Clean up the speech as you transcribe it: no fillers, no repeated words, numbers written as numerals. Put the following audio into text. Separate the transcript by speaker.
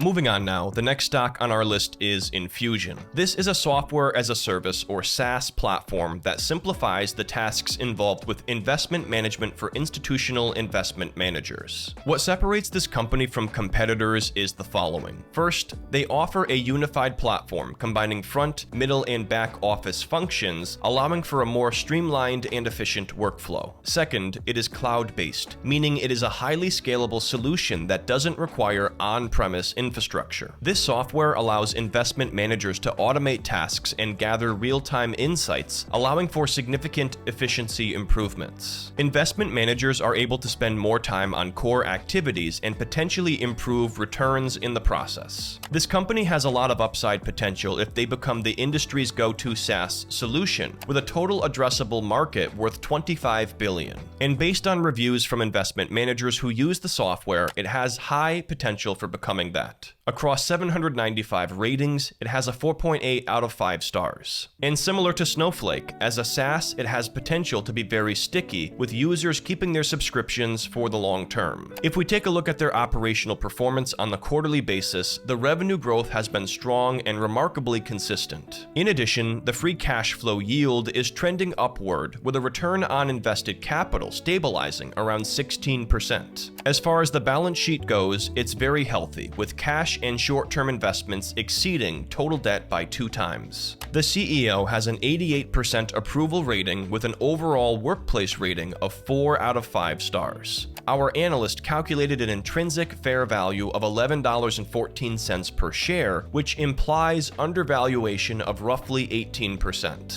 Speaker 1: Moving on now, the next stock on our list is Enfusion. This is a software as a service or SaaS platform that simplifies the tasks involved with investment management for institutional investment managers. What separates this company from competitors is the following. First, they offer a unified platform combining front, middle, and back office functions, allowing for a more streamlined and efficient workflow. Second, it is cloud-based, meaning it is a highly scalable solution that doesn't require on-premise infrastructure. This software allows investment managers to automate tasks and gather real-time insights, allowing for significant efficiency improvements. Investment managers are able to spend more time on core activities and potentially improve returns in the process. This company has a lot of upside potential if they become the industry's go-to SaaS solution, with a total addressable market worth $25 billion. And based on reviews from investment managers who use the software, it has high potential for becoming that. Across 795 ratings, it has a 4.8 out of 5 stars. And similar to Snowflake, as a SaaS, it has potential to be very sticky, with users keeping their subscriptions for the long term. If we take a look at their operational performance on the quarterly basis, the revenue growth has been strong and remarkably consistent. In addition, the free cash flow yield is trending upward, with a return on invested capital stabilizing around 16%. As far as the balance sheet goes, it's very healthy, with cash and short-term investments exceeding total debt by 2 times. The CEO has an 88% approval rating with an overall workplace rating of 4 out of 5 stars. Our analyst calculated an intrinsic fair value of $11.14 per share, which implies undervaluation of roughly 18%.